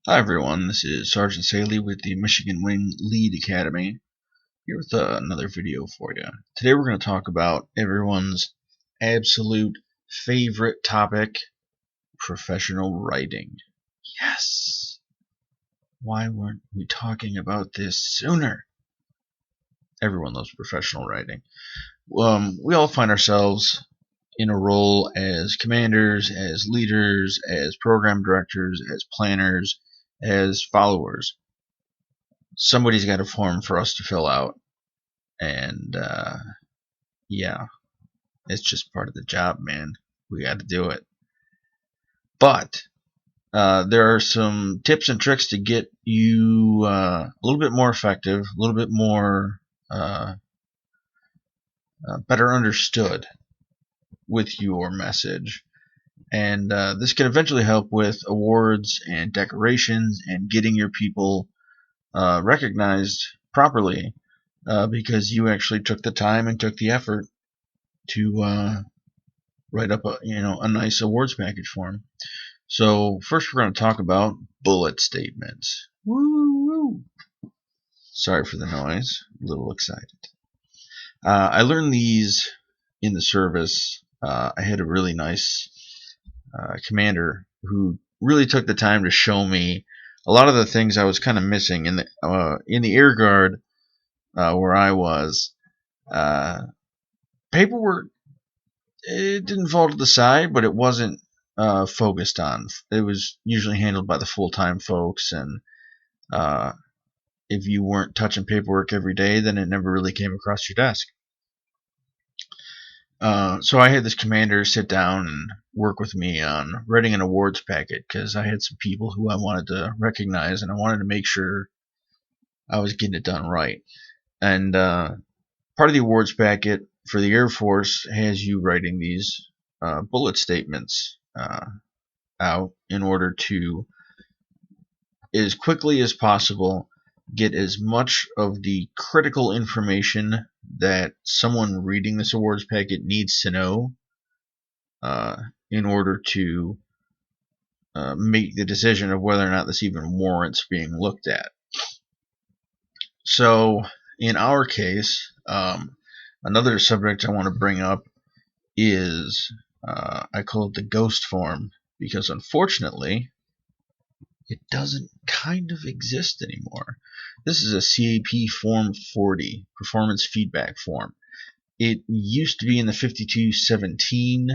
Hi everyone, this is Sergeant Saley with the Michigan Wing Lead Academy, here with another video for you. Today we're going to talk about everyone's absolute favorite topic, professional writing. Yes! Why weren't we talking about this sooner? Everyone loves professional writing. We all find ourselves in a role as commanders, as leaders, as program directors, as planners, as followers. Somebody's got a form for us to fill out, and yeah, it's just part of the job, man. We got to do it. But there are some tips and tricks to get you a little bit more effective, a little bit more better understood with your message. And this can eventually help with awards and decorations and getting your people recognized properly because you actually took the time and took the effort to write up a nice awards package for them. So first we're going to talk about bullet statements. Woo! Sorry for the noise. A little excited. I learned these in the service. I had a really nice commander who really took the time to show me a lot of the things I was kind of missing in the Air Guard where I was. Paperwork, it didn't fall to the side, but it wasn't focused on. It was usually handled by the full-time folks, and if you weren't touching paperwork every day, then it never really came across your desk. So I had this commander sit down and work with me on writing an awards packet because I had some people who I wanted to recognize, and I wanted to make sure I was getting it done right. And part of the awards packet for the Air Force has you writing these bullet statements out in order to, as quickly as possible, get as much of the critical information that someone reading this awards packet needs to know in order to make the decision of whether or not this even warrants being looked at. So in our case, another subject I want to bring up is I call it the ghost form, because unfortunately it doesn't kind of exist anymore. This is a CAP Form 40, Performance Feedback Form. It used to be in the 5217,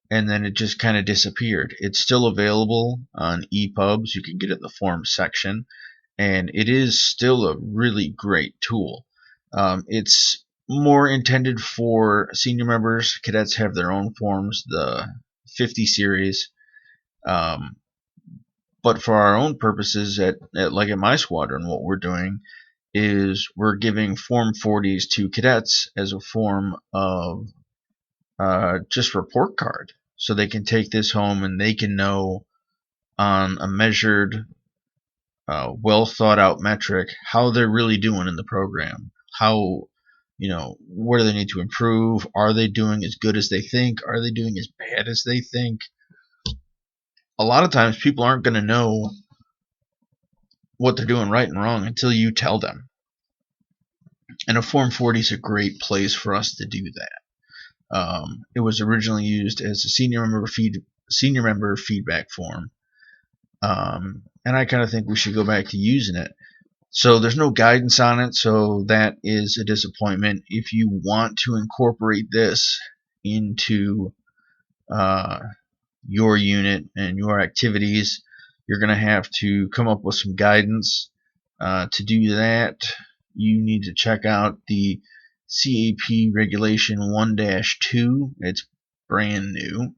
and then it just kind of disappeared. It's still available on EPUBs. You can get it in the forms section, and it is still a really great tool. It's more intended for senior members. Cadets have their own forms, the 50 series. But for our own purposes, at my squadron, what we're doing is we're giving Form 40s to cadets as a form of just report card, so they can take this home and they can know on a measured, well thought out metric how they're really doing in the program. How, where do they need to improve? Are they doing as good as they think? Are they doing as bad as they think? A lot of times people aren't going to know what they're doing right and wrong until you tell them. And a Form 40 is a great place for us to do that. It was originally used as a senior member feedback form, and I kind of think we should go back to using it. So there's no guidance on it, so that is a disappointment. If you want to incorporate this into your unit and your activities, you're going to have to come up with some guidance. To do that, you need to check out the CAP Regulation 1-2. It's brand new.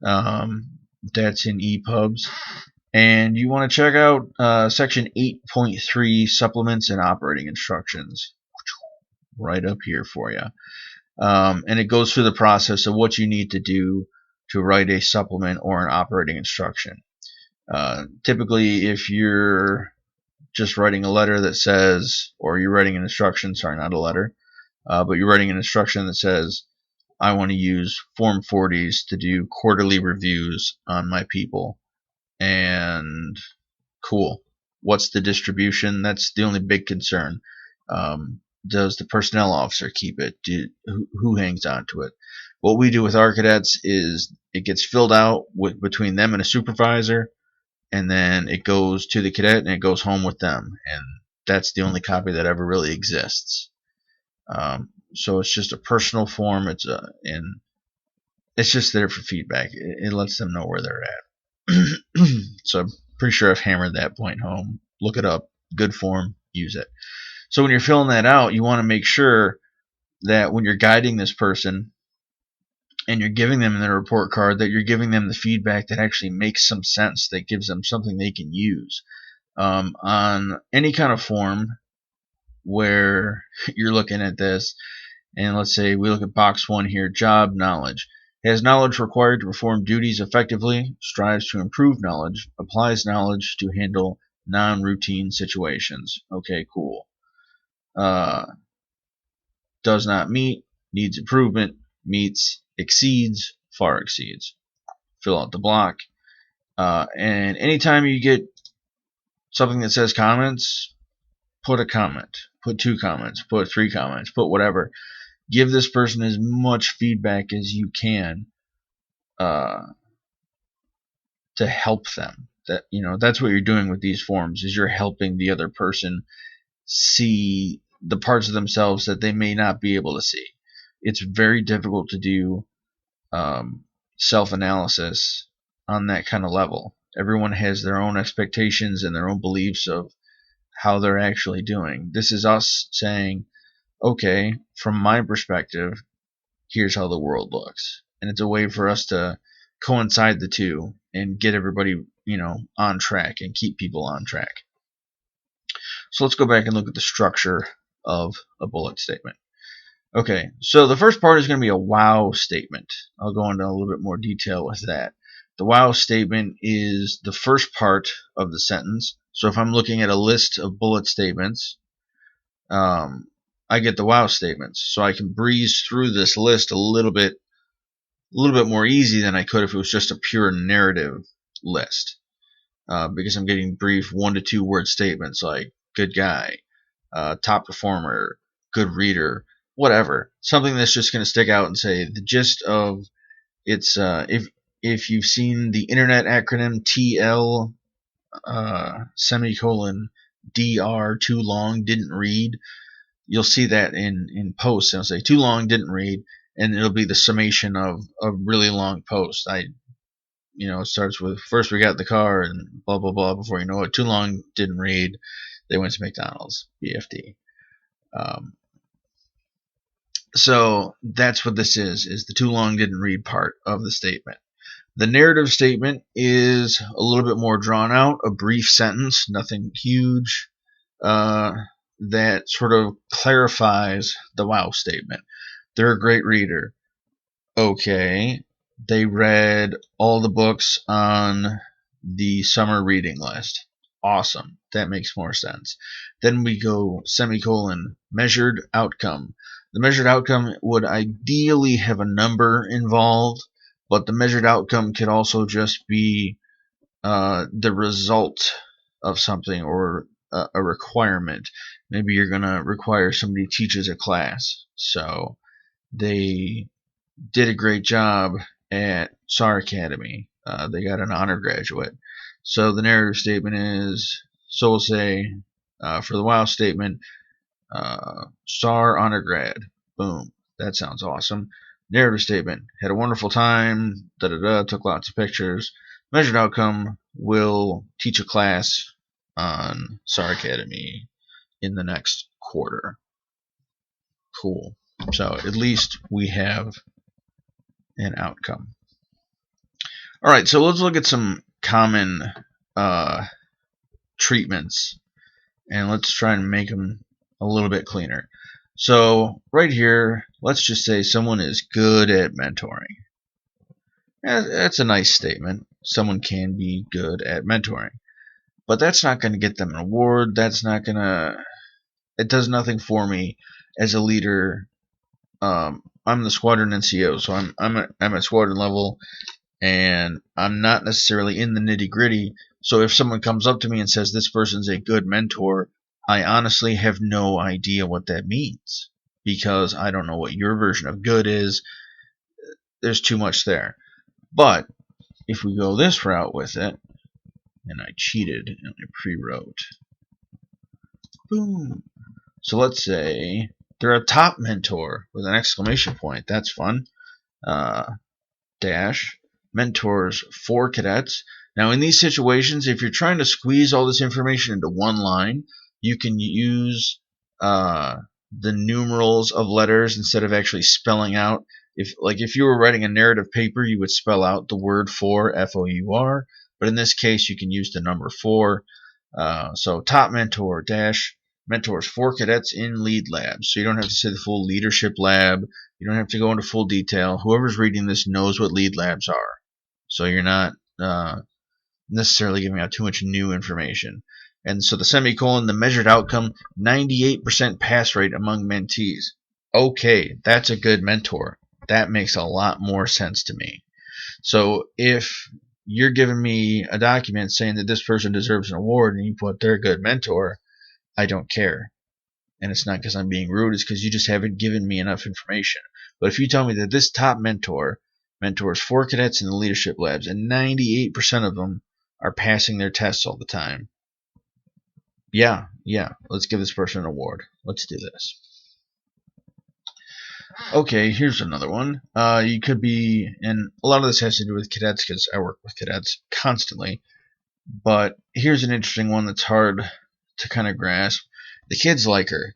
That's in EPUBs. And you want to check out Section 8.3, Supplements and Operating Instructions, right up here for you. And it goes through the process of what you need to do to write a supplement or an operating instruction. Typically, if you're just writing a letter that says, or you're writing an instruction, sorry, not a letter, but you're writing an instruction that says, I want to use Form 40s to do quarterly reviews on my people. And cool. What's the distribution? That's the only big concern. Does the personnel officer keep it? Who hangs on to it? What we do with our cadets is it gets filled out between them and a supervisor, and then it goes to the cadet and it goes home with them. And that's the only copy that ever really exists. So it's just a personal form. And it's just there for feedback. It lets them know where they're at. So I'm pretty sure I've hammered that point home. Look it up. Good form. Use it. So when you're filling that out, you want to make sure that when you're guiding this person and you're giving them the report card, that you're giving them the feedback that actually makes some sense, that gives them something they can use. On any kind of form where you're looking at this, and let's say we look at box 1 here, job knowledge. Has knowledge required to perform duties effectively, strives to improve knowledge, applies knowledge to handle non-routine situations. Okay, cool. Does not meet, needs improvement, meets, exceeds, far exceeds. Fill out the block. And anytime you get something that says comments, put a comment, put 2 comments, put 3 comments, put whatever. Give this person as much feedback as you can to help them. That's what you're doing with these forms, is you're helping the other person see the parts of themselves that they may not be able to see. It's very difficult to do self-analysis on that kind of level. Everyone has their own expectations and their own beliefs of how they're actually doing. This is us saying, okay, from my perspective, here's how the world looks. And it's a way for us to coincide the two and get everybody, on track and keep people on track. So let's go back and look at the structure of a bullet statement. Okay, so the first part is going to be a wow statement. I'll go into a little bit more detail with that. The wow statement is the first part of the sentence. So if I'm looking at a list of bullet statements, I get the wow statements. So I can breeze through this list a little bit more easy than I could if it was just a pure narrative list. Because I'm getting brief 1 to 2 word statements like good guy, top performer, good reader, whatever. Something that's just going to stick out and say the gist of it's if you've seen the internet acronym TL semicolon DR, too long, didn't read, you'll see that in posts. It'll say too long, didn't read, and it'll be the summation of a really long post. It starts with first we got the car and blah blah blah. Before you know it, too long, didn't read. They went to McDonald's. BFD. So that's what this is the too long, didn't read part of the statement. The narrative statement is a little bit more drawn out, a brief sentence, nothing huge, that sort of clarifies the wow statement. They're a great reader. Okay, they read all the books on the summer reading list. Awesome, that makes more sense. Then we go semicolon, measured outcome. The measured outcome would ideally have a number involved, but the measured outcome could also just be the result of something or a requirement. Maybe you're going to require somebody teaches a class, so they did a great job at SAR Academy. They got an honor graduate. So the narrative statement is, so we'll say for the wow statement, SAR honor grad. Boom. That sounds awesome. Narrative statement, had a wonderful time, took lots of pictures. Measured outcome, will teach a class on SAR Academy in the next quarter. Cool. So at least we have an outcome. All right, so let's look at some common treatments, and let's try and make them a little bit cleaner. So right here, let's just say someone is good at mentoring. That's a nice statement. Someone can be good at mentoring, but that's not going to get them an award. That's not going to. It does nothing for me as a leader. I'm the squadron NCO, so I'm at squadron level, and I'm not necessarily in the nitty-gritty. So if someone comes up to me and says this person's a good mentor, I honestly have no idea what that means, because I don't know what your version of good is. There's too much there. But if we go this route with it, and I cheated and I pre-wrote, boom. So let's say they're a top mentor with an exclamation point. That's fun. Dash mentors 4 cadets. Now in these situations, if you're trying to squeeze all this information into one line, you can use the numerals of letters instead of actually spelling out. If you were writing a narrative paper, you would spell out the word for, F-O-U-R, but in this case you can use the number 4. So top mentor dash mentors 4 cadets in lead labs. So you don't have to say the full leadership lab. You don't have to go into full detail. Whoever's reading this knows what lead labs are. So you're not necessarily giving out too much new information. And so the semicolon, the measured outcome, 98% pass rate among mentees. Okay, that's a good mentor. That makes a lot more sense to me. So if you're giving me a document saying that this person deserves an award and you put they're a good mentor, I don't care. And it's not because I'm being rude, it's because you just haven't given me enough information. But if you tell me that this top mentor mentors 4 cadets in the leadership labs and 98% of them are passing their tests all the time, yeah, let's give this person an award. Let's do this. Okay, here's another one. You could be, and a lot of this has to do with cadets because I work with cadets constantly, but here's an interesting one that's hard to kind of grasp. The kids like her.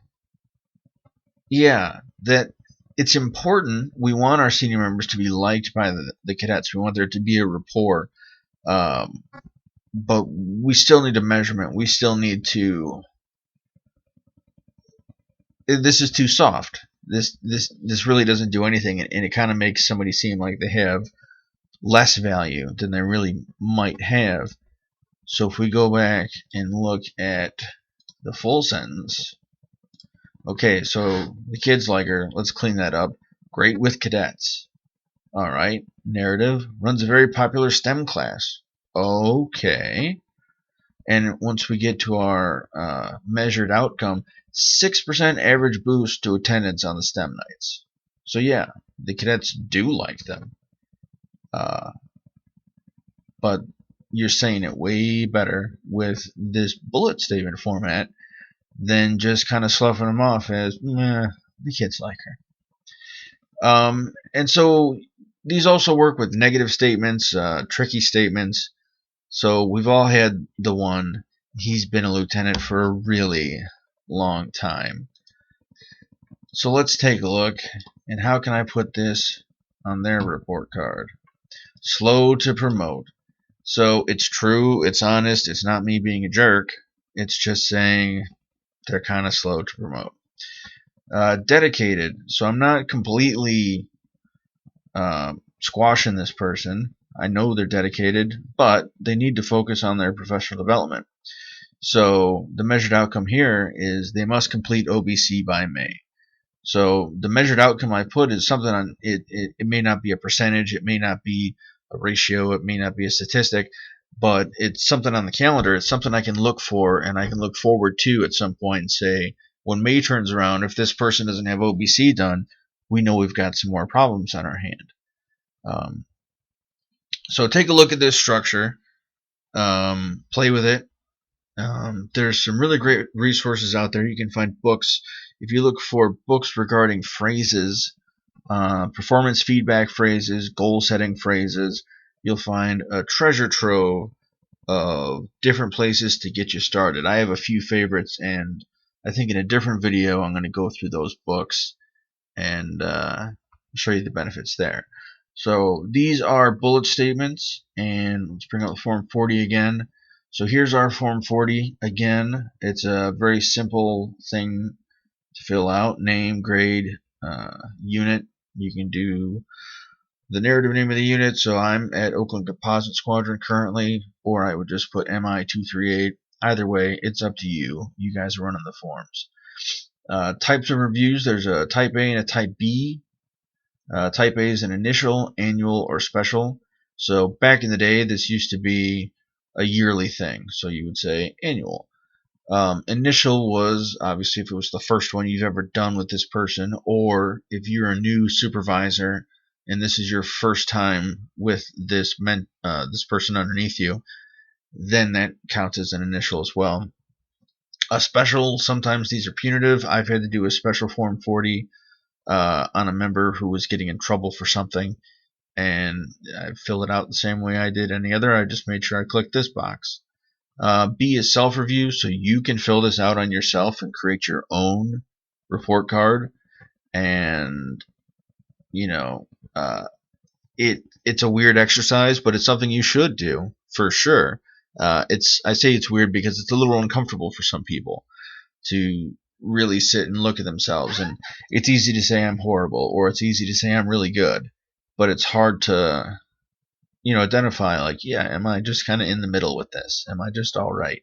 Yeah, that it's important. We want our senior members to be liked by the cadets. We want there to be a rapport. But we still need a measurement. We still need to. This is too soft. This really doesn't do anything, and it kind of makes somebody seem like they have less value than they really might have. So if we go back and look at the full sentence, okay, so the kids like her. Let's clean that up. Great with cadets. All right, narrative runs a very popular STEM class. Okay, and once we get to our measured outcome, 6% average boost to attendance on the STEM nights. So yeah, the cadets do like them. But you're saying it way better with this bullet statement format than just kind of sloughing them off as, the kids like her. And so these also work with negative statements, tricky statements. So we've all had the one, he's been a lieutenant for a really long time. So let's take a look, and how can I put this on their report card? Slow to promote. So it's true, it's honest, it's not me being a jerk. It's just saying they're kind of slow to promote. Dedicated. So I'm not completely squashing this person. I know they're dedicated, but they need to focus on their professional development. So the measured outcome here is they must complete OBC by May. So the measured outcome I put is something on it. It may not be a percentage, it may not be a ratio, it may not be a statistic, but it's something on the calendar. It's something I can look for and I can look forward to at some point and say, when May turns around, if this person doesn't have OBC done, we know we've got some more problems on our hand. So take a look at this structure, play with it. There's some really great resources out there. You can find books. If you look for books regarding phrases, performance feedback phrases, goal setting phrases, you'll find a treasure trove of different places to get you started. I have a few favorites, and I think in a different video I'm going to go through those books and show you the benefits there. So these are bullet statements, and let's bring up Form 40 again. So here's our Form 40 again. It's a very simple thing to fill out: name, grade, unit. You can do the narrative name of the unit. So I'm at Oakland Composite Squadron currently, or I would just put MI238. Either way, it's up to you. You guys are running the forms. Types of reviews: there's a Type A and a Type B. Type A is an initial, annual, or special. So back in the day, this used to be a yearly thing. So you would say annual. Initial was obviously if it was the first one you've ever done with this person, or if you're a new supervisor and this is your first time with this person underneath you, then that counts as an initial as well. A special, sometimes these are punitive. I've had to do a special Form 40 on a member who was getting in trouble for something, and I fill it out the same way I did any other. I just made sure I clicked this box. B is self-review, so you can fill this out on yourself and create your own report card. And you know, it's a weird exercise, but it's something you should do for sure. I say it's weird because it's a little uncomfortable for some people to really sit and look at themselves, and it's easy to say I'm horrible, or it's easy to say I'm really good, but it's hard to identify, like, yeah, am I just kind of in the middle with this? Am I just all right?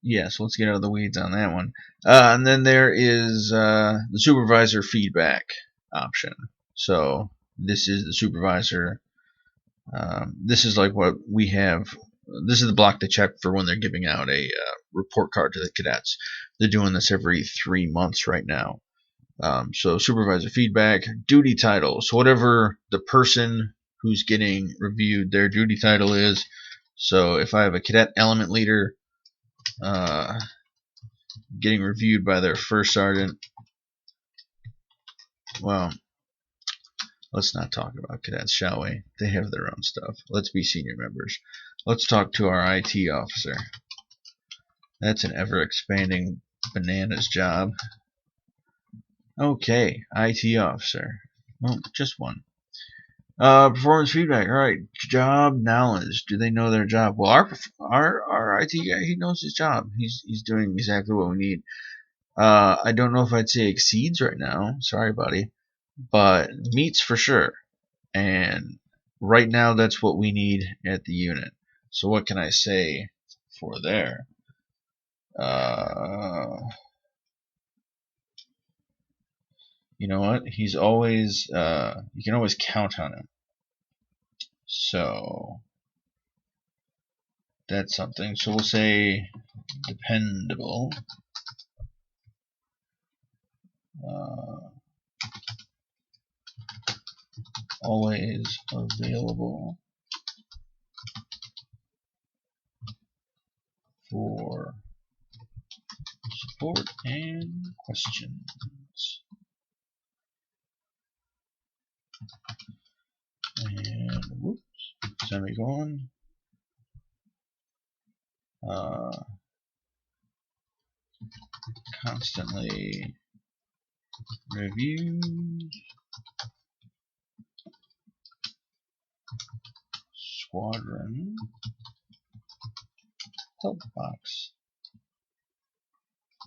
Yeah, so let's get out of the weeds on that one. And then there is the supervisor feedback option. So this is the supervisor. This is like what we have. This is the block they check for when they're giving out a report card to the cadets. They're doing this every 3 months right now. So supervisor feedback, duty title. So whatever the person who's getting reviewed, their duty title is. So if I have a cadet element leader getting reviewed by their first sergeant, well, let's not talk about cadets, shall we? They have their own stuff. Let's be senior members. Let's talk to our IT officer. That's an ever-expanding bananas job. Okay, IT officer. Well, just one. Performance feedback. All right, job knowledge. Do they know their job? Well, our IT guy, he knows his job. He's doing exactly what we need. I don't know if I'd say exceeds right now. Sorry, buddy, but meets for sure. And right now, that's what we need at the unit. So what can I say for there? You know what? He's always you can always count on him. So that's something. So we'll say dependable. Always available for support and questions. And whoops, semicolon. Constantly reviews squadron help box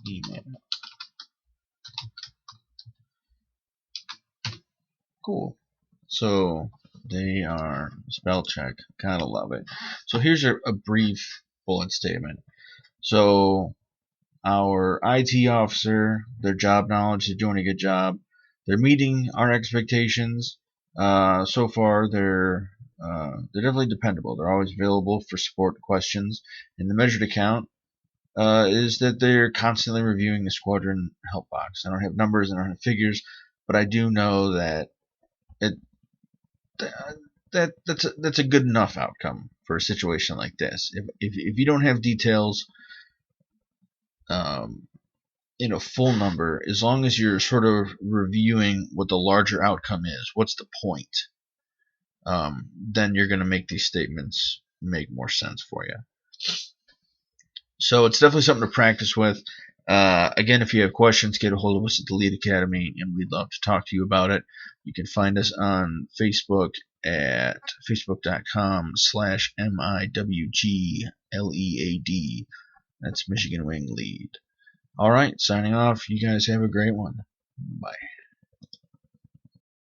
email. Cool. So they are spell check. Kind of love it. So here's a brief bullet statement. So our IT officer, their job knowledge, they're doing a good job. They're meeting our expectations. So far, they're definitely dependable. They're always available for support questions. And the measured account is that they're constantly reviewing the squadron help box. I don't have numbers, I don't have figures, but I do know that that's a good enough outcome for a situation like this. If you don't have details, in a full number, as long as you're sort of reviewing what the larger outcome is, what's the point, then you're going to make these statements make more sense for you. So it's definitely something to practice with. Again, if you have questions, get a hold of us at the Lead Academy, and we'd love to talk to you about it. You can find us on Facebook at facebook.com/MIWGLEAD. That's Michigan Wing Lead. All right, signing off. You guys have a great one. Bye.